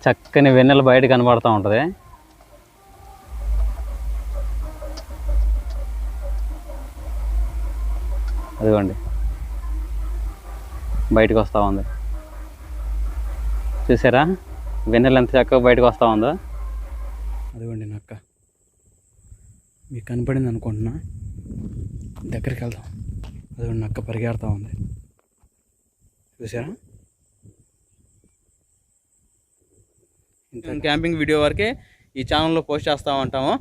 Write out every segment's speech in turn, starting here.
చక్కని వెన్నెల బయట కనబడుతూ ఉంటుంది. అదిగోండి బయటకు వస్తూ ఉంది. చూసారా వెన్నెల ఎంత చక్కగా బయటకు వస్తూ ఉందో. అదిగోండి నక్క మీకు కనపడింది అనుకుంటున్నా. దగ్గరికి వెళ్దాం. అదిగోండి నక్క పరిగెడుతూ ఉంది. చూసారా? క్యాంపింగ్ వీడియో వరకే ఈ ఛానల్లో పోస్ట్ చేస్తూ ఉంటాము.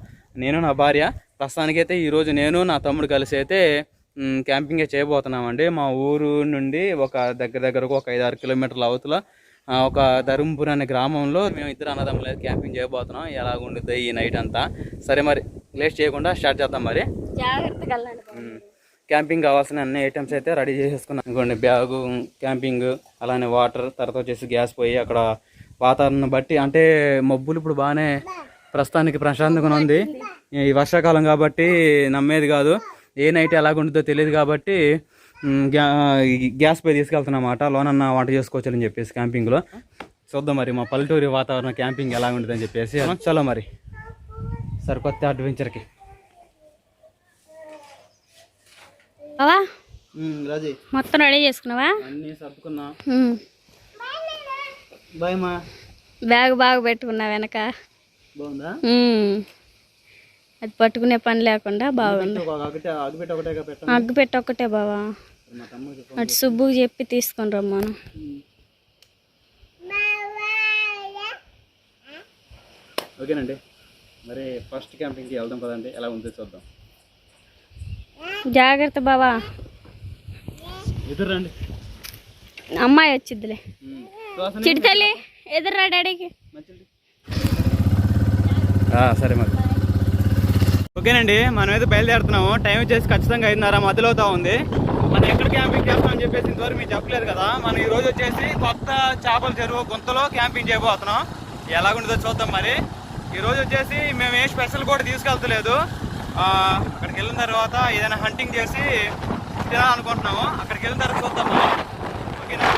నేను నా భార్య ప్రస్తుతానికైతే ఈరోజు నేను నా తమ్ముడు కలిసి అయితే క్యాంపింగే చేయబోతున్నామండి. మా ఊరు నుండి ఒక దగ్గరకు ఒక 5-6 కిలోమీటర్ల అవతల ఒక ధర్మపురి అనే గ్రామంలో మేము ఇద్దరు అన్నదమ్ములు క్యాంపింగ్ చేయబోతున్నాం. ఎలాగ ఉండిద్ది ఈ నైట్ అంతా. సరే మరి లేట్ చేయకుండా స్టార్ట్ చేద్దాం. మరి క్యాంపింగ్ కావాల్సిన అన్ని ఐటమ్స్ అయితే రెడీ చేసేసుకున్నాం. ఇంకోండి బ్యాగు, క్యాంపింగ్, అలానే వాటర్, తర్వాత వచ్చేసి గ్యాస్ పొయ్యి. అక్కడ వాతావరణం బట్టి అంటే మబ్బులు ఇప్పుడు బాగానే ప్రస్తుతానికి ప్రశాంతంగా ఉంది. ఈ వర్షాకాలం కాబట్టి నమ్మేది కాదు, ఏ నైట్ ఎలాగుంటుందో తెలియదు కాబట్టి గ్యాస్ పై తీసుకెళ్తున్నమాట. లోనన్నా వంట చేసుకోవచ్చని చెప్పేసి క్యాంపింగ్లో. చూద్దాం మరి మా పల్లెటూరి వాతావరణం క్యాంపింగ్ ఎలా ఉంటుందని చెప్పేసి. చలో మరి సరికొత్త అడ్వెంచర్కి. మొత్తం రెడీ చేసుకున్నావా? అన్నీ సర్దుకున్నా. బాయ్ మా. బ్యాగ్ బాగా పెట్టుకున్నా వెనక. బాగుందా? అది పట్టుకునే పని లేకుండా బాగుంది. అగ్గిపెట్టి ఒక్కటే బావా. అటు సుబ్బుకి చెప్పి తీసుకొని రమ్మను. ఓకేనండి మరి ఫస్ట్ క్యాంపింగ్కి వెళ్దాం కదండి. ఎలా ఉందో చూద్దాం. జాగ్రత్త బావా. ఎదురండి, అమ్మాయి వచ్చిద్దిలే. చిడితల్లి ఎదురురా డాడీకి. సరే మరి ఓకేనండి. మనం అయితే బయలుదేరుతున్నాము. టైం వచ్చేసి ఖచ్చితంగా 5:30 మధ్యలో అవుతా ఉంది. మనం ఎక్కడ క్యాంపింగ్ చేస్తామని చెప్పేసి ఇంతవరకు మీకు చెప్పలేదు కదా. మనం ఈరోజు వచ్చేసి కొత్త చేపల చెరువు గుంతలో క్యాంపింగ్ చేయబోతున్నాం. ఎలాగుంటుందో చూద్దాం. మరి ఈరోజు వచ్చేసి మేము ఏ స్పెషల్ కూడా తీసుకెళ్తలేదు. అక్కడికి వెళ్ళిన తర్వాత ఏదైనా హంటింగ్ చేసి తినాలనుకుంటున్నాము. అక్కడికి వెళ్ళిన తర్వాత చూద్దాం. ఓకేనా?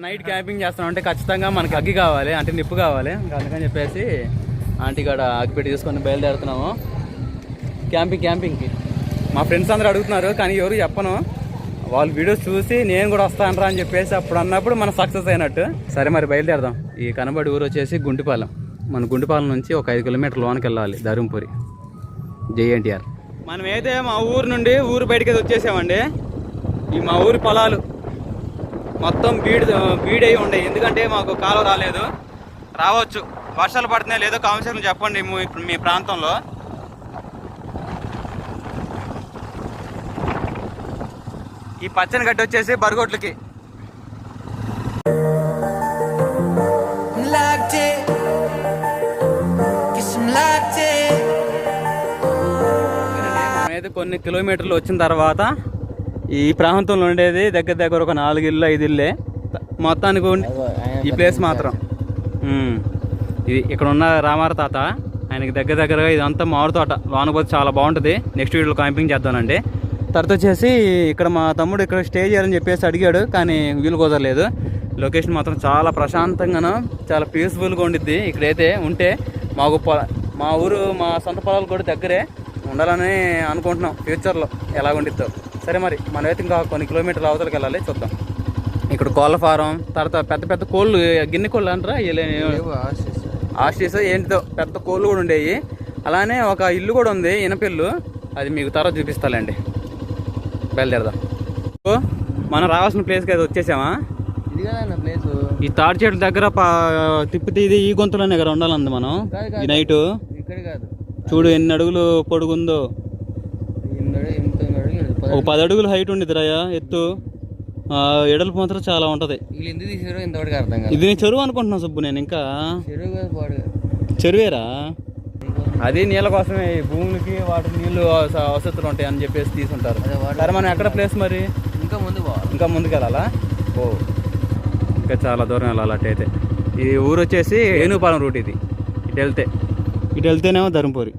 నైట్ క్యాంపింగ్ చేస్తాం అంటే ఖచ్చితంగా మనకి అగ్గి కావాలి, అంటే నిప్పు కావాలి. అందుకని చెప్పేసి ఆంటీ కాడ అగ్గిపెట్టి తీసుకొని బయలుదేరుతున్నాము క్యాంపింగ్కి. మా ఫ్రెండ్స్ అందరూ అడుగుతున్నారు కానీ ఎవరు చెప్పను. వాళ్ళు వీడియోస్ చూసి నేను కూడా వస్తానరా అని చెప్పేసి అప్పుడు అన్నప్పుడు మనం సక్సెస్ అయినట్టు. సరే మరి బయలుదేరదాం. ఈ కనబడి ఊరు వచ్చేసి గుంటిపాలెం. మన గుంటిపాలెం నుంచి ఒక 5 కిలోమీటర్ల లోనికి వెళ్ళాలి. ధర్మపురి JNTR. మనం అయితే మా ఊరు నుండి ఊరు బయటకి వచ్చేసామండి. ఈ మా ఊరి పొలాలు మొత్తం బీడై ఉండేవి. ఎందుకంటే మాకు కాలువ రాలేదు. రావచ్చు, వర్షాలు పడుతున్నాయి లేదో కామెంట్స్లో చెప్పండి మీ ప్రాంతంలో. ఈ పచ్చని గడ్డి వచ్చేసి బరగొట్లకి. మేమైతే కొన్ని కిలోమీటర్లు వచ్చిన తర్వాత ఈ ప్రాంతంలో ఉండేది దగ్గర ఒక 4 ఇళ్ళు 5 ఇళ్ళే మొత్తానికి. ఈ ప్లేస్ మాత్రం ఇది ఇక్కడ ఉన్న రామార తాత, ఆయనకి దగ్గరగా ఇదంతా మామిడి తోట. లోనపోతే చాలా బాగుంటుంది. నెక్స్ట్ వీడియోలో క్యాంపింగ్ చేద్దానండి. తర్వాత వచ్చేసి ఇక్కడ మా తమ్ముడు ఇక్కడ స్టే చేయాలని చెప్పేసి అడిగాడు కానీ వీలు కుదరలేదు. లొకేషన్ మాత్రం చాలా ప్రశాంతంగాను చాలా పీస్ఫుల్గా ఉండిద్ది. ఇక్కడైతే ఉంటే మా ఊరు మా సొంత పొలాలు కూడా దగ్గరే ఉండాలని అనుకుంటున్నాం ఫ్యూచర్లో ఎలా ఉండిద్దో. సరే మరి మనమైతే ఇంకా కొన్ని కిలోమీటర్ల అవతలకి వెళ్ళాలి. చూద్దాం. ఇక్కడ కోళ్ళ ఫారం, తర్వాత పెద్ద కోళ్ళు, గిన్నె కోళ్ళు అంటారా, ఆస్ట్రీస్ ఏంటిదో పెద్ద కోళ్ళు కూడా ఉండేవి. అలానే ఒక ఇల్లు కూడా ఉంది, ఇనపిల్లు. అది మీకు తర్వాత చూపిస్తాలండి. బయలుదేరదాం. మనం రావాల్సిన ప్లేస్కి అయితే వచ్చేసామా? ప్లేస్ ఈ తాడి చెట్ల దగ్గర తిప్పితే ఇది ఈ గొంతులోనే కదా ఉండాలంది మనం ఈ నైటు. చూడు ఎన్ని అడుగులు పొడుగుందో. ఒక 10 అడుగులు హైట్ ఉండిద్ది రాయా ఎత్తు. ఎడల్పు మాత్రం చాలా ఉంటది. ఇది చెరువు అనుకుంటున్నా సుబ్బు. నేను ఇంకా చెరువేరా, అది నీళ్ళ కోసమే. భూములకి వాటి నీళ్లు అవసరం ఉంటాయి అని చెప్పేసి తీసుకుంటారు. సరే మనం ఎక్కడ ప్లేస్ మరి? ఇంకా ముందుకు వెళ్ళాలా? ఓ ఇంకా చాలా దూరం వెళ్ళాలి అటు అయితే. ఈ ఊరు వచ్చేసి ఏనుగుపాలెం రూట్ ఇది. ఇటు వెళ్తేనేమో Dharmapuri.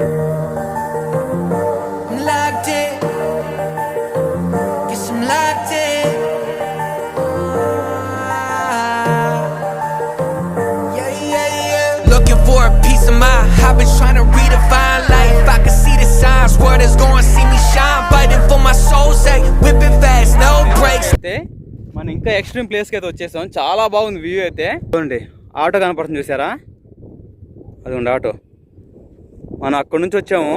I've been trying to redefine life. I can see the signs, world is going see me shine. Fighting for my soul's sake, whipping fast, no brakes. అయితే మనం ఇంకా ఎక్స్ట్రీమ్ ప్లేస్కి అయితే వచ్చేసాం. చాలా బాగుంది వ్యూ అయితే. చూడండి ఆటో కనపడుతుంది చూసారా, అదిగోండి ఆటో. మనం అక్కడి నుంచి వచ్చాము.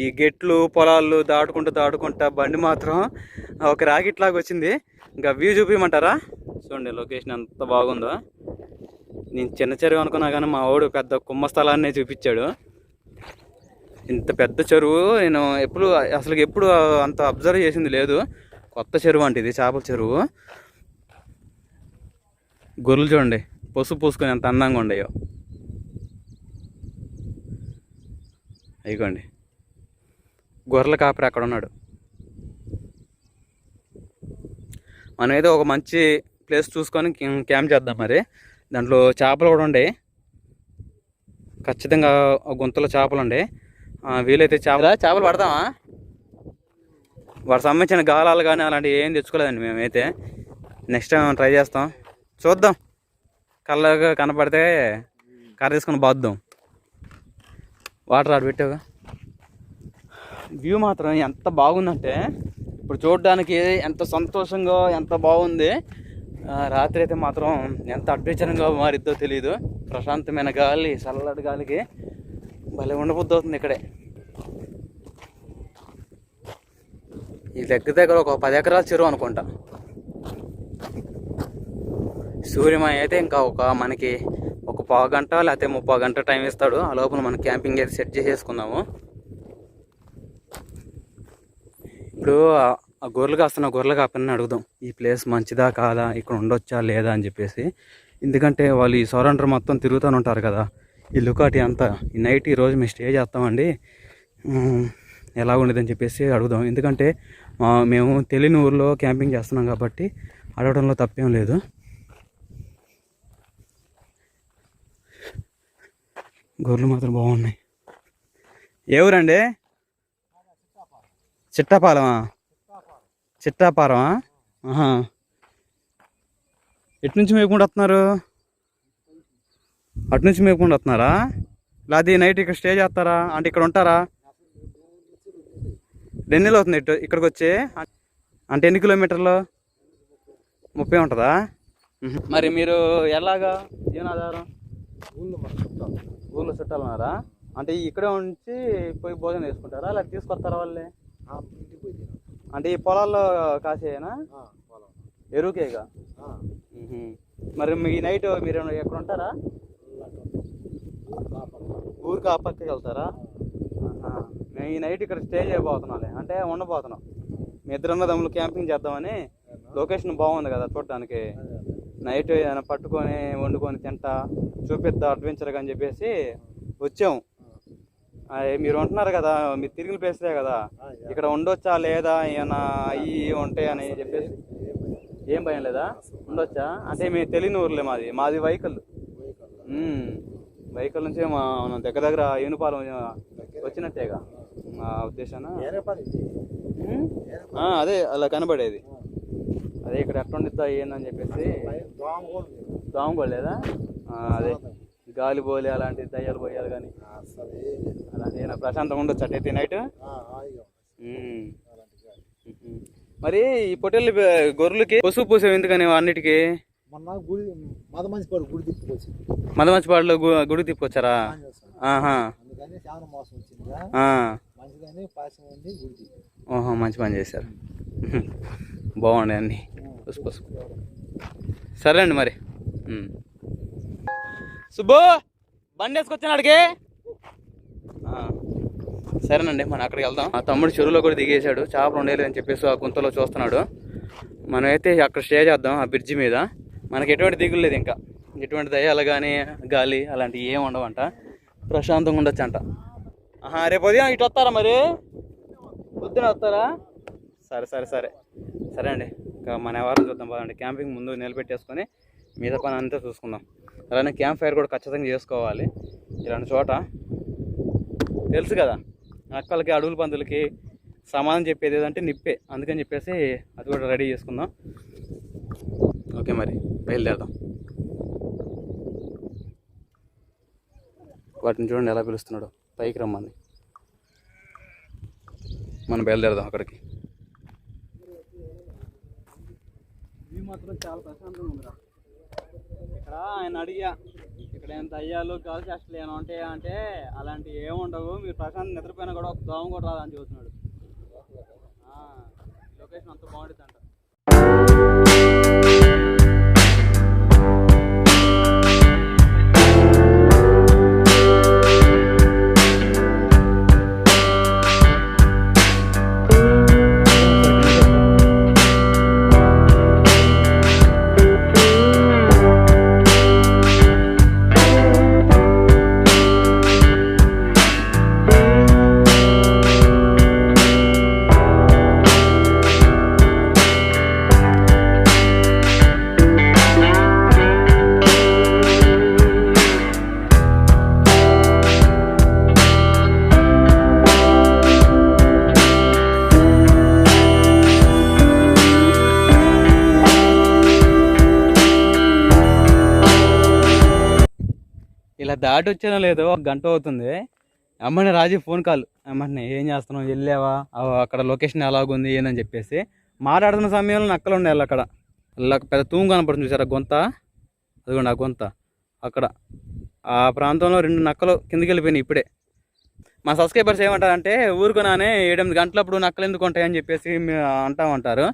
ఈ గెట్లు పొలాలు దాటుకుంటా బండి మాత్రం ఒక రాకెట్ లాగా వచ్చింది. ఇంకా వ్యూ చూపించమంటారా? చూడండి లొకేషన్ ఎంత బాగుందో. నేను చిన్న చెరువు అనుకున్నా కానీ మా వాడు పెద్ద కుంభస్థలాన్నే చూపించాడు. ఇంత పెద్ద చెరువు నేను ఎప్పుడు అంత అబ్జర్వ్ చేసింది లేదు. కొత్త చెరువు అంటే ఇది చేపల చెరువు. గొర్రెలు చూడండి పసుపు పూసుకొని ఎంత అందంగా ఉండయో. అయిగోండి గొర్రెల కాపరి అక్కడ ఉన్నాడు. మనం ఏదో ఒక మంచి ప్లేస్ చూసుకొని క్యాంప్ చేద్దాం. మరి దాంట్లో చేపలు కూడా ఉండే, ఖచ్చితంగా గుంతలో చేపలు ఉండే. వీలైతే చేపలు పడతామా? వాటి సంబంధించిన గాలాలు కానీ అలాంటివి ఏం తెచ్చుకోలేదండి మేమైతే. నెక్స్ట్ టైం ట్రై చేస్తాం, చూద్దాం. కళ్ళగా కనపడితే కర్ర తీసుకొని బాద్దాం. వాటర్ ఆడ పెట్టావుగా. వ్యూ మాత్రం ఎంత బాగుందంటే ఇప్పుడు చూడడానికి ఎంత సంతోషంగా ఎంత బాగుంది. రాత్రి అయితే మాత్రం ఎంత అడ్వెంచరంగా మారిద్దో తెలియదు. ప్రశాంతమైన గాలి, చల్లటి గాలికి భలే ఉండబుద్ధి అవుతుంది ఇక్కడే. ఈ దగ్గర ఒక 10 ఎకరాల చెరువు అనుకుంటా. సూర్యమయ అయితే ఇంకా మనకి ఒక 1/4 గంట లేకపోతే 30 గంట టైం ఇస్తాడు. ఆ లోపల మనం క్యాంపింగ్ అయితే సెట్ చేసేసుకుందాము. ఇప్పుడు ఆ గొర్రెలు కాపని అడుగుదాం, ఈ ప్లేస్ మంచిదా కాదా, ఇక్కడ ఉండొచ్చా లేదా అని చెప్పేసి. ఎందుకంటే వాళ్ళు ఈ సరౌండర్ మొత్తం తిరుగుతూనే ఉంటారు కదా, ఈ లుకాటి అంతా. ఈ నైట్ ఈరోజు మేము స్టే చేస్తామండి, ఎలా ఉండేదని చెప్పేసి అడుగుదాం. ఎందుకంటే మేము తెలియని ఊర్లో క్యాంపింగ్ చేస్తున్నాం కాబట్టి అడగడంలో తప్పేం లేదు. గొర్రెలు మాత్రం బాగున్నాయి. ఏ ఊరండి? చిట్టాపాలమా? ఎటు నుంచి మేపుకుంటూ వస్తున్నారు? అటు నుంచి మేపుకుంటూ వస్తున్నారా? లేదా నైట్ ఇక్కడ స్టే చేస్తారా? అంటే ఇక్కడ ఉంటారా? 2 నెలలు అవుతుంది ఇక్కడికి వచ్చి. అంటే ఎన్ని కిలోమీటర్లు? 30 ఉంటుందా? మరి మీరు ఎలాగా జీవనాధారం? ఊళ్ళో చుట్టాలు ఉన్నారా? అంటే ఇక్కడే ఉంచి పోయి భోజనం చేసుకుంటారా లేదా తీసుకొస్తారా వాళ్ళే? అంటే ఈ పొలాల్లో కాసేనా? ఎరువుకేగా. మరి మీ నైట్ మీరు ఎక్కడ ఉంటారా? ఊరికి ఆ పక్కకి వెళ్తారా? మేము ఈ నైట్ ఇక్కడ స్టే చేయబోతున్నాంలే, అంటే ఉండబోతున్నాం. మీ ఇద్దరన్నదమ్ములు క్యాంపింగ్ చేద్దామని. లొకేషన్ బాగుంది కదా చూడటానికి. నైట్ ఏదైనా పట్టుకొని వండుకొని తింటా చూపిద్దా అడ్వెంచర్గా అని చెప్పేసి వచ్చాము. మీరు ఉంటున్నారు కదా, మీరు తిరిగిన ప్లేస్లే కదా, ఇక్కడ ఉండొచ్చా లేదా, ఏమైనా అవి ఉంటాయని చెప్పేసి. ఏం భయం లేదా? ఉండొచ్చా? అంటే మేము తెలియని ఊర్లే. మాది వైకల్ నుంచి మన దగ్గర ఏనుగుపాలెం వచ్చినట్టేగా మా ఉద్దేశాన. అదే అలా కనబడేది. అదే ఇక్కడ ఎట్లా ఉండిద్దా ఏందని చెప్పేసి. దోమగోళ లేదా? అదే గాలి పోలే అలాంటి దయ్యాలు పోయాలి కానీ అలాంటి ఏమైనా ప్రశాంతంగా ఉండొచ్చు అట్టయితే నైట్. మరి ఈ పొట్టేళ్ళ గొర్రెలకి పసుపు పూసావు ఎందుకని అన్నిటికీ? మదమంచిపాడులో గుడి తిప్పుకొచ్చారా? ఓహో, మంచి పని చేశారు. బాగుండే అన్ని పసుపు. సరే అండి మరి. సుబ్బు బండి వేసుకొచ్చానాడికి. సరేనండి, మనం అక్కడికి వెళ్దాం. మా తమ్ముడు చెరువులో కూడా దిగేశాడు, చేపలు ఉండేది అని చెప్పేసి ఆ గుంతలో చూస్తున్నాడు. మనమైతే అక్కడ స్టే చేద్దాం ఆ బ్రిడ్జి మీద. మనకి ఎటువంటి దిగులు లేదు, ఇంకా ఎటువంటి దయ్యాలు కానీ గాలి అలాంటివి ఏమి ఉండవంట. ప్రశాంతంగా ఉండొచ్చు అంట. రేపు ఉదయం ఇటు వస్తారా? మరి పొద్దున వస్తారా? సరే అండి, ఇంకా మన వారం చూద్దాం. బాగుండి క్యాంపింగ్ ముందు నిలబెట్టేసుకొని మిగతా పని అంతా చూసుకుందాం. అలానే క్యాంప్ ఫైర్ కూడా ఖచ్చితంగా చేసుకోవాలి. ఇలాంటి చోట తెలుసు కదా, నక్కలకి అడవుల పందులకి సమాధానం చెప్పేది ఏదంటే నిప్పే. అందుకని చెప్పేసి అది కూడా రెడీ చేసుకుందాం. ఓకే, మరి బయలుదేరదాం. వాటిని చూడండి ఎలా పిలుస్తున్నాడు, పైకి రమ్మని. మనం బయలుదేరదాం అక్కడికి. ఇవి మాత్రం చాలా ప్రశాంతంగా ఉందిరా. ఇక్కడ ఆయన అడిగా, ఇక్కడ ఎంత అయ్యాలు గాలి చేష్టలు ఏమైనా ఉంటాయా అంటే అలాంటివి ఏముండవు, మీరు ప్రశాంతం నిద్రపోయినా కూడా ఒక దోమ కూడా రాదని చెబుతున్నాడు. లొకేషన్ అంత బాగుంటుంది అంట. ఇలా దాటి వచ్చానో లేదో ఒక గంట అవుతుంది. అమ్మని రాజీ ఫోన్ కాల్, అమ్మని ఏం చేస్తున్నావు, వెళ్ళావా, అక్కడ లొకేషన్ ఎలాగుంది ఏందని చెప్పేసి మాట్లాడుతున్న సమయంలో నక్కలు ఉండాలి. అక్కడ ఇలా పెద్ద తూము కనపడుతుంది చూసారా, గొంత, అదిగోండి ఆ గొంత. అక్కడ ఆ ప్రాంతంలో 2 నక్కలు కిందికి వెళ్ళిపోయినాయి ఇప్పుడే. మా సబ్స్క్రైబర్స్ ఏమంటారంటే ఊరుకున్నానే 7-8 గంటలప్పుడు నక్కలు ఎందుకు ఉంటాయని చెప్పేసి అంటా ఉంటారు.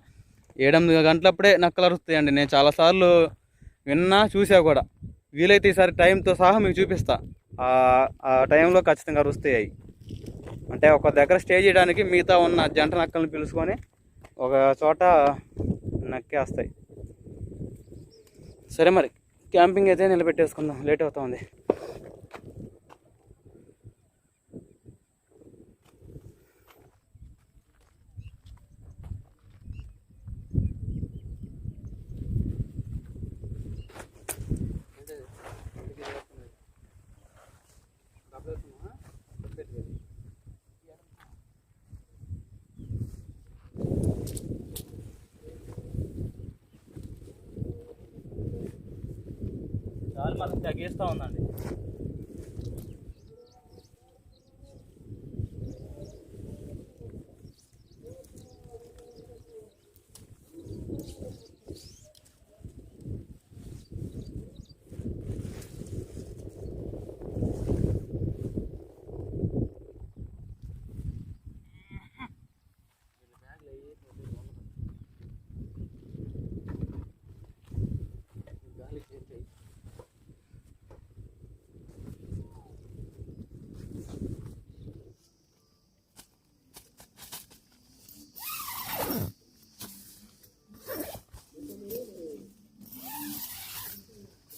7-8 గంటలప్పుడే నక్కలు అరుస్తాయండి. నేను చాలాసార్లు విన్నా, చూసా కూడా. వీలైతే ఈసారి టైంతో సహా మీకు చూపిస్తా. ఆ టైంలో ఖచ్చితంగా అరుస్తాయి. అంటే ఒక దగ్గర స్టే చేయడానికి మిగతా ఉన్న జంట నక్కలను పిలుచుకొని ఒక చోట నక్కేస్తాయి. సరే మరి క్యాంపింగ్ అయితే నిలబెట్టేసుకుందాం, లేట్ అవుతా ఉంది. చాలు మనకు తగ్గిస్తూ ఉందండి.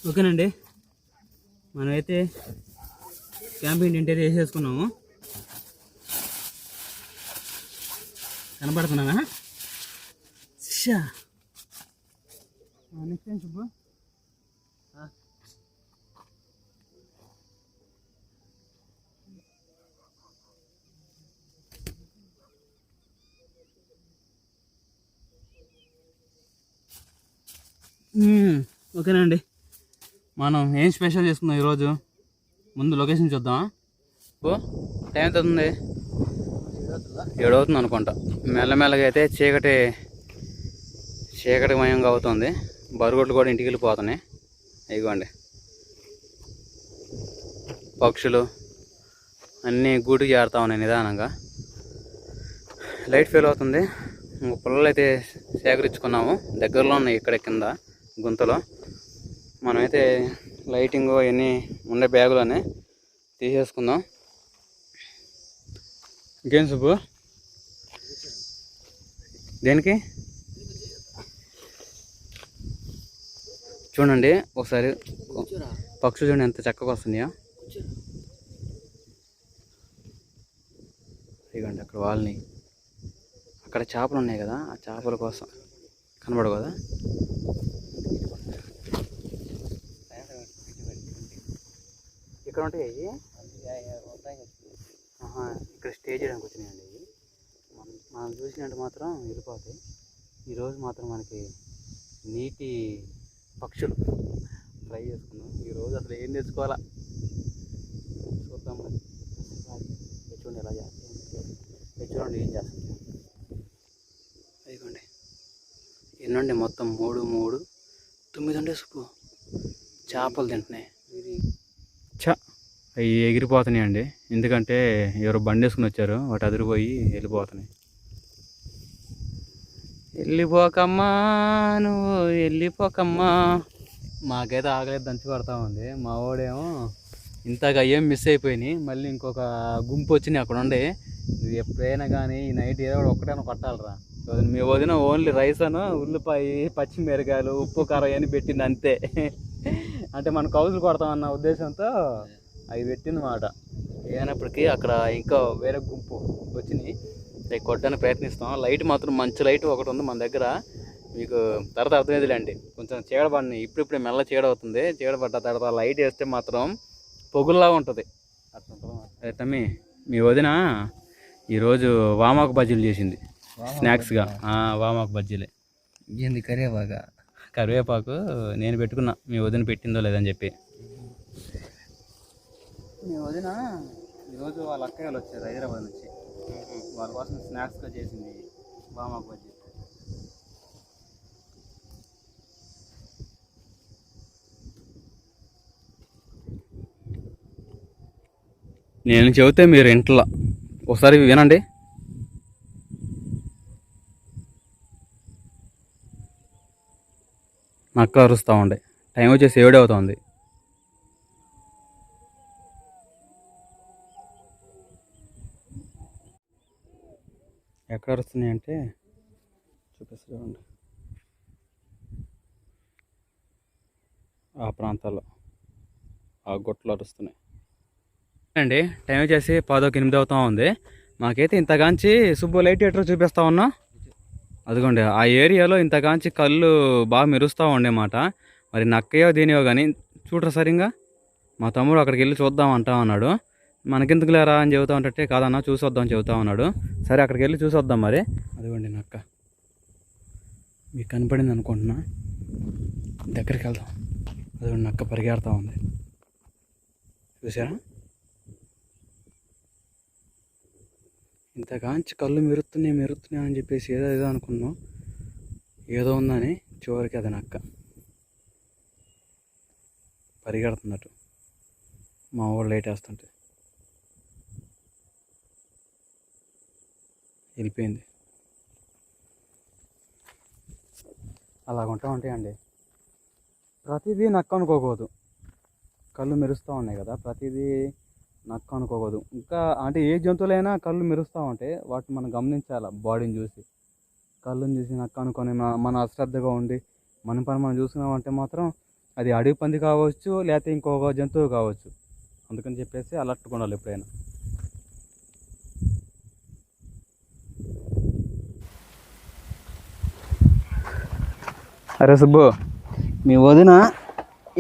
ఓకేనండి, మనమైతే క్యాంపింగ్ టెంట్ అయితే వేసేసుకున్నాము. కనపడుతున్నానా? నెక్స్ట్ టైం సుబ్బు ఓకేనండి, మనం ఏం స్పెషల్ చేసుకుందాం ఈరోజు. ముందు లొకేషన్ చూద్దాం. టైం ఎంత అవుతుంది? 7 అవుతుంది అనుకుంటా. మెల్లమెల్లగా అయితే చీకటి మయంగా అవుతుంది. బరుగొడ్లు కూడా ఇంటికి వెళ్ళిపోతున్నాయి. ఇదిగోండి పక్షులు అన్నీ గూటికి చేరుతా ఉన్నాయి నిదానంగా. లైట్ ఫెయిల్ అవుతుంది. ఇంకో పుల్లలు అయితే సేకరించుకున్నాము, దగ్గరలో ఉన్నాయి ఇక్కడ కింద గుంతలో. మనమైతే లైటింగ్ అవన్నీ ఉండే బ్యాగులోనే తీసేసుకుందాం. ఇంకేం సుబ్బు, దేనికి? చూడండి ఒకసారి పక్షులు చూడండి ఎంత చక్కగా వస్తున్నాయో. ఇదిగోండి అక్కడ వాళ్ళని, అక్కడ చేపలు ఉన్నాయి కదా, ఆ చేపల కోసం కనబడవు కదా. ఇక్కడ ఉంటాయి అవి. ఇక్కడ స్టే చేయడానికి వచ్చినాయండి ఇవి. మనం చూసినట్టు మాత్రం వెళ్ళిపోతాయి. ఈరోజు మాత్రం మనకి నీటి పక్షులు ట్రై చేసుకున్నాం. ఈరోజు అసలు ఏం తెచ్చుకోవాలా చూద్దాం. మరి చూడండి ఎలా చేస్తాం, చూడండి ఏం చేస్తాం. అయిపోండి ఎన్నండి మొత్తం 3 3 9 ఉండే సుప్పు చేపలు తింటున్నాయి. అవి ఎగిరిపోతున్నాయి అండి, ఎందుకంటే ఎవరు బండి వేసుకుని వచ్చారు, వాటి అదిరిపోయి వెళ్ళిపోతున్నాయి. వెళ్ళిపోకమ్మా నువ్వు వెళ్ళిపోకమ్మా. మాకైతే ఆగలేదు, దంచి పడతా ఉంది. మా వాడేమో ఇంతగా ఏం మిస్ అయిపోయినాయి. మళ్ళీ ఇంకొక గుంపు వచ్చినాయి అక్కడ ఉండే. నువ్వు ఎప్పుడైనా కానీ ఈ నైట్ ఏదో ఒక్కటైనా కొట్టాలరా. మీ వదిన ఓన్లీ రైస్ అను ఉల్లిపాయ పచ్చిమిరకాయలు ఉప్పు కారం అని పెట్టింది అంతే. అంటే మనం కౌజులు కొడతామన్న ఉద్దేశంతో అవి పెట్టింది మాట. ఏమైనప్పటికీ అక్కడ ఇంకా వేరే గుంపు వచ్చినాయి, అవి కొట్టడానికి ప్రయత్నిస్తాం. లైట్ మాత్రం మంచి లైట్ ఒకటి ఉంది మన దగ్గర, మీకు తర్వాత అర్థమయ్యేదిలేండి. కొంచెం చీడపడినాయి, ఇప్పుడిప్పుడే మెల్ల చీడ అవుతుంది. చీడపడ్డ తర్వాత లైట్ వేస్తే మాత్రం పొగుల్లా ఉంటుంది. అట్లా తమ్మి మీ వదిన ఈరోజు వామాకు బజ్జీలు చేసింది స్నాక్స్గా. వామాకు బజ్జీలే. ఏంది కరివేపాకు నేను పెట్టుకున్నా, మీ వదిన పెట్టిందో లేదని చెప్పి. మీ వదిన ఈరోజు వాళ్ళ అక్కయ్య వాళ్ళు వచ్చారు హైదరాబాద్ నుంచి, వాళ్ళ కోసం స్నాక్స్గా చేసింది వామాకు బజ్జీ. నేను చెబితే మీరు ఇంట్లో ఒకసారి వినండి. నక్క అరుస్తూ ఉండే, టైం వచ్చేసి 7 అవుతుంది. ఎక్కడ అరుస్తున్నాయి అంటే చూపిస్తాండి, ఆ ప్రాంతాల్లో ఆ గొట్లు అరుస్తున్నాయి అండి. టైం వచ్చేసి 10:08 అవుతా ఉంది. మాకైతే ఇంతగాంచి సుబ్బు లైట్ ఎట్రో చూపిస్తా ఉన్నా, అదిగోండి ఆ ఏరియాలో ఇంతగాంచి కళ్ళు బాగా మెరుస్తూ ఉండేమాట. మరి నక్కయో దేనియో కానీ చూడరా సరిగ్గా. మా తమ్ముడు అక్కడికి వెళ్ళి చూద్దాం అంటా ఉన్నాడు. మనకెందుకు లేరా అని చెబుతా ఉంటే కాదన్నా చూసొద్దాం చెబుతా ఉన్నాడు. సరే అక్కడికి వెళ్ళి చూసొద్దాం మరి. అదిగోండి నక్క మీకు కనపడింది అనుకుంటున్నా, దగ్గరికి వెళ్దాం. అదిగోండి నక్క పరిగెడతా ఉంది, చూసారా. ఇంతకాంచి కళ్ళు మెరుస్తున్నాయి అని చెప్పేసి ఏదో అనుకున్నాం, ఏదో ఉందని చివరికి అది నక్క పరిగెడుతున్నట్టు మా ఊళ్ళో లైట్ వేస్తుంటే వెళ్ళిపోయింది. అలాగుంటూ ఉంటాయండి. ప్రతిదీ నక్క అనుకోకూడదు, కళ్ళు మెరుస్తూ ఉన్నాయి కదా, ప్రతిదీ నక్క అనుకోకూడదు. ఇంకా అంటే ఏ జంతువులైనా కళ్ళు మెరుస్తూ ఉంటే వాటిని మనం గమనించాలి. బాడీని చూసి కళ్ళుని చూసి నక్క అనుకొని మన అశ్రద్ధగా ఉండి మన పని మనం చూసుకున్నామంటే మాత్రం అది అడవి పంది కావచ్చు, లేకపోతే ఇంకొక జంతువు కావచ్చు. అందుకని చెప్పేసి అలర్ట్గా ఉండాలి ఎప్పుడైనా. అరే సుబ్బు, మీ వదిన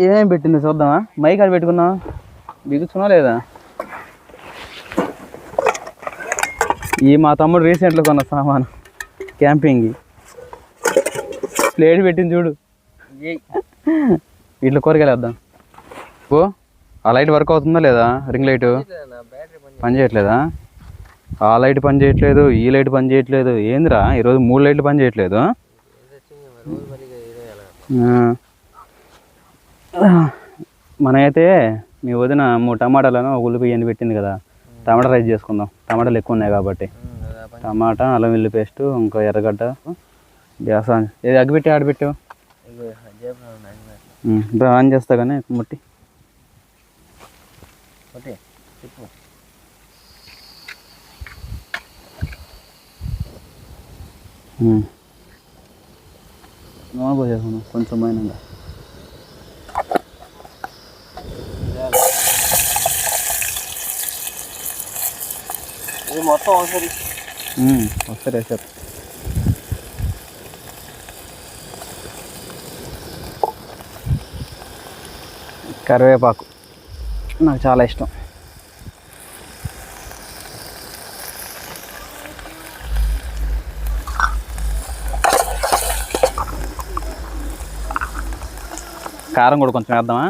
ఏమేమి పెట్టింది చూద్దామా? మైక్ ఆడ పెట్టుకున్నా బిగుచుకున్నా లేదా? ఈ మా తమ్ముడు రీసెంట్లో కొన్న సామాను క్యాంపింగ్ ప్లేట్ పెట్టింది చూడు. వీటిలో కూరగాయలు వేద్దాం. ఓ ఆ లైట్ వర్క్ అవుతుందా లేదా? రింగ్ లైటు పని చేయట్లేదా? ఆ లైట్ పని చేయట్లేదు, ఈ లైట్ పని చేయట్లేదు. ఏందిరా ఈరోజు 3 లైట్లు పని చేయట్లేదు. మనమైతే మీ వదిన 3 టమాటాలను 1 ఉల్లిపాయ అని పెట్టింది కదా, టమాటా రైస్ చేసుకుందాం. టమాటాలు ఎక్కువ ఉన్నాయి కాబట్టి టమాటా, అల్లం వెల్లుల్లి పేస్ట్, ఇంకో ఎర్రగడ్డ, గ్యాస్ ఆన్ ఏది అగ్గిపెట్టి ఆడబెట్టావు ఆన్ చేస్తా కానీ ముట్టి నూనె పోసేసుకున్నాం కొంచెం మైనంగా. మొత్తం ఒకసారి వేసారు. కరివేపాకు నాకు చాలా ఇష్టం. కారం కూడా కొంచెం వేద్దామా?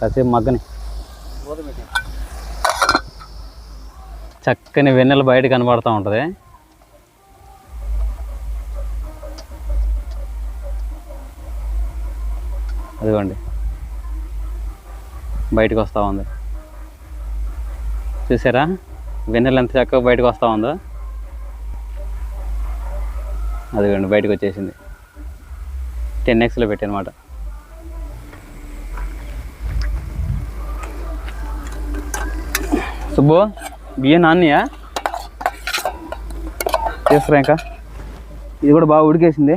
కాసేపు మగ్గని. చక్కని వెన్నెల బయట కనబడుతూ ఉంటుంది. అదిగోండి బయటకు వస్తూ ఉంది. చూసారా వెన్నెల ఎంత చక్కగా బయటకు వస్తూ ఉందో. అదిగోండి బయటకు వచ్చేసింది. 10xలో పెట్టనమాట. సుబ్బు బియ్యం నాన్నయా తీసుకురా. ఇంకా ఇది కూడా బాగా ఉడికేసింది.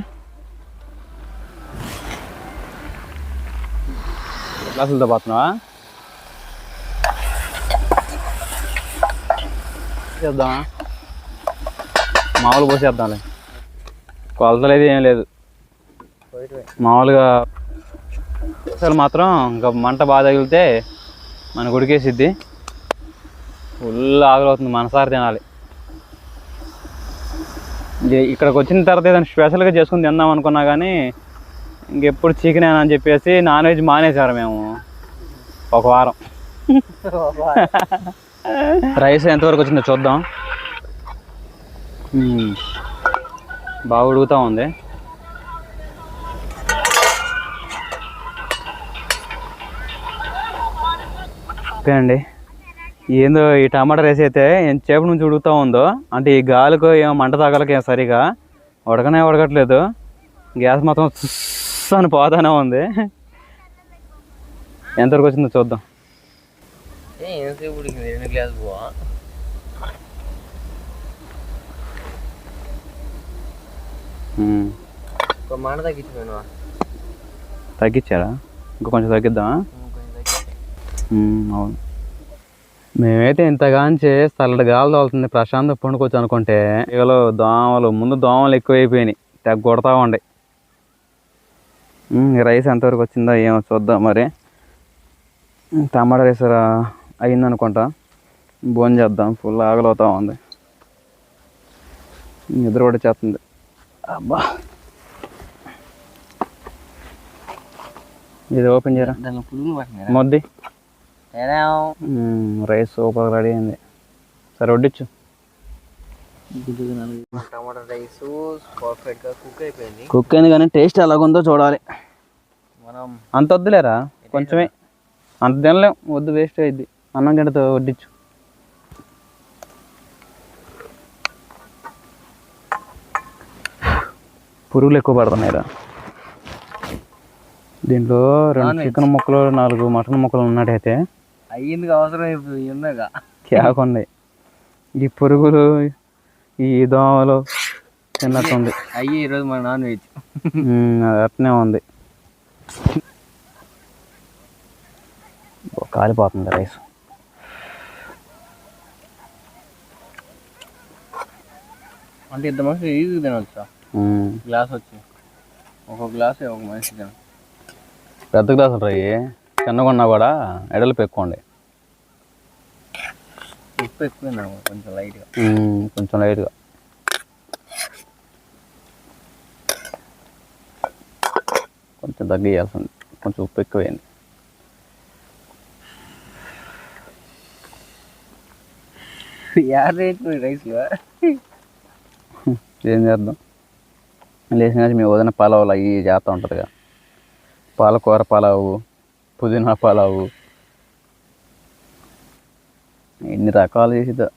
గ్లాసులతో పోతున్నావా? చేద్దామా? మామూలు పోసేద్దాంలే, కొలతలేదు ఏం లేదు. మామూలుగా అసలు మాత్రం ఇంకా మంట బాగా తగిలితే మనకు ఉడికేసిద్ది. ఫుల్ ఆకలి అవుతుంది, మనసారి తినాలి. ఇక్కడికి వచ్చిన తర్వాత ఏదైనా స్పెషల్గా చేసుకుని తిందాం అనుకున్నా కానీ ఇంకెప్పుడు చికెన్ అని చెప్పేసి నాన్ వెజ్ మానేసారు మేము ఒక వారం. రైస్ ఎంతవరకు వచ్చిందో చూద్దాం. బాగా ఉడుకుతూ ఉంది. ఓకే అండి, ఏందో ఈ టమాటా రైస్ అయితే ఎంతసేపు నుంచి ఉడుకుతూ ఉందో. అంటే ఈ గాలికి ఏమో మంట తగలక సరిగా ఉడకట్లేదు. గ్యాస్ మొత్తం సుస్ అని పోతానే ఉంది. ఎంతవరకు వచ్చిందో చూద్దాం. తగ్గించారా? ఇంకా కొంచెం తగ్గిద్దామా? అవును, మేమైతే ఇంతగాంచి చల్లటి గాలి తోలుతుంది ప్రశాంతం పండుకోవచ్చు అనుకుంటే ఇవాళ దోమలు ఎక్కువైపోయినాయి, తెగ కొడతా ఉండే. రైస్ ఎంతవరకు వచ్చిందో ఏమో చూద్దాం. మరి టమాటా రైస్ అయిందనుకుంటా, భోజనం చేద్దాం. ఫుల్ ఆకలి అవుతా ఉంది, నిద్ర కూడా చేస్తుంది. అబ్బా, ఇది ఓపెన్ చేయరా మొద్ది. రైస్ సూపర్ రెడీ అయింది. సరే వడ్డించు. టమాటా రైస్ పర్ఫెక్ట్గా కుక్ అయిపోయింది. కుక్ అయింది కానీ టేస్ట్ ఎలాగుందో చూడాలి. మనం అంత వద్దులేరా, కొంచెమే, అంత తినలేం, వద్దు, వేస్ట్ అయింది. అన్నం గంటతో వడ్డించు. పురుగులు ఎక్కువ పడుతున్నాయిరా దీంట్లో. 2 చికెన్ ముక్కలు 4 మటన్ ముక్కలు ఉన్నట్టయితే అయ్యింది అవసరం ఉన్నాగా కేకుంది. ఈ పురుగులు ఈ దోమలు తిన్నట్టుంది. అయ్యి ఈరోజు మన నాన్ వెజ్ అది అట్నే ఉంది. కాలిపోతుంది రైస్. అంటే ఇద్దరు మనిషి ఈజీ తినవచ్చా? గ్లాస్ వచ్చి ఒక గ్లాస్ ఒక మనిషి తిన. పెద్ద గ్లాసులు రయ్యి, చిన్నగున్నా కూడా ఎడలు ఎక్కువండి. ఉప్పు ఎక్కువ కొంచెం లైట్గా, కొంచెం లైట్గా. కొంచెం తగ్గియాల్సింది, కొంచెం ఉప్పు ఎక్కువైంది. రైస్లో ఏం చేద్దాం, లేచిన మేము వదిన పలావులు అవి చేస్తూ ఉంటుందిగా. పాలకూర పలావు, పుదీనా పలావు, ఎన్ని రకాలు చేసిద్దా.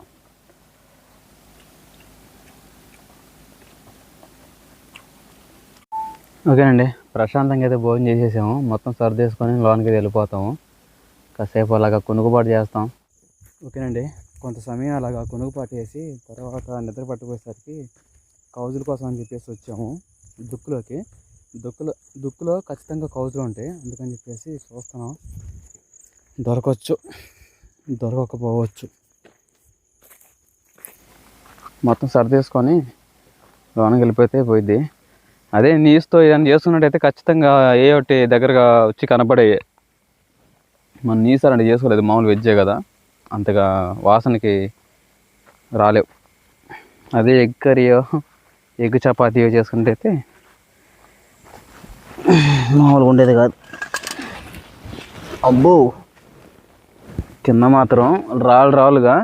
ఓకేనండి, ప్రశాంతంగా అయితే భోజనం చేసేసాము. మొత్తం సర్దేసుకొని లోనికి వెళ్ళిపోతాము. కాసేపు అలాగా కొనుగుబాటు చేస్తాం. ఓకేనండి, కొంత సమయం అలాగా కొనుగుబాటు చేసి తర్వాత నిద్ర పట్టుకుపోయేసరికి కౌజుల కోసం అని చెప్పేసి వచ్చాము దుక్కులోకి. దుక్కులో ఖచ్చితంగా కౌజులు ఉంటాయి, అందుకని చెప్పేసి చూస్తున్నాం. దొరకవచ్చు, దొరకకపోవచ్చు. మొత్తం సర్దేసుకొని లోనకి వెళ్ళిపోతే పోయిద్ది. అదే నీసుతో ఏదైనా చేస్తున్నట్టయితే ఖచ్చితంగా ఏ ఒకటి దగ్గరగా వచ్చి కనపడే. మన నీసు అలాంటి చేసుకోలేదు, మామూలు వెజ్జే కదా, అంతగా వాసనకి రాలేవు. అదే ఎగ్ కర్రీయో ఎగ్ చపాతీయో చేసుకుంటే మామూలుగా ఉండేది కాదు. అబ్బో కింద మాత్రం రాళ్ళుగా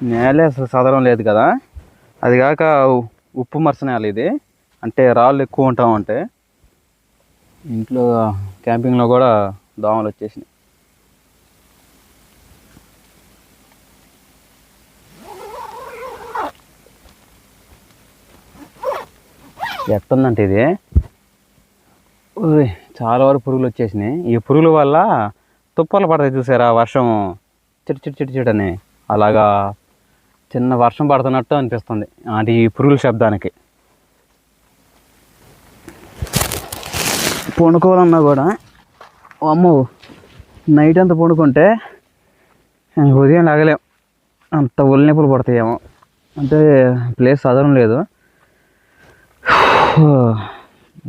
నేలే అసలు సదరం లేదు కదా. అది కాక ఉప్పు మరస నేల ఇది, అంటే రాళ్ళు ఎక్కువ ఉంటా ఉంటాయి. ఇంట్లో క్యాంపింగ్లో కూడా దోమలు వచ్చేసినాయి. ఎట్టుందంటే ఇది చాలా వరకు పురుగులు వచ్చేసినాయి. ఈ పురుగుల వల్ల తుప్పలు పడతాయి చూసారా, వర్షం చిట్ అని అలాగా చిన్న వర్షం పడుతున్నట్టు అనిపిస్తుంది అంటే ఈ పురుగుల శబ్దానికి. పండుకోవాలన్నా కూడా అమ్మో నైట్ అంతా పండుకుంటే ఉదయం లాగలేం, అంత ఒళ్ళు నొప్పులు పడతాయేమో. అంటే ప్లేస్ సదరం లేదు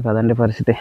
కదండి పరిస్థితి.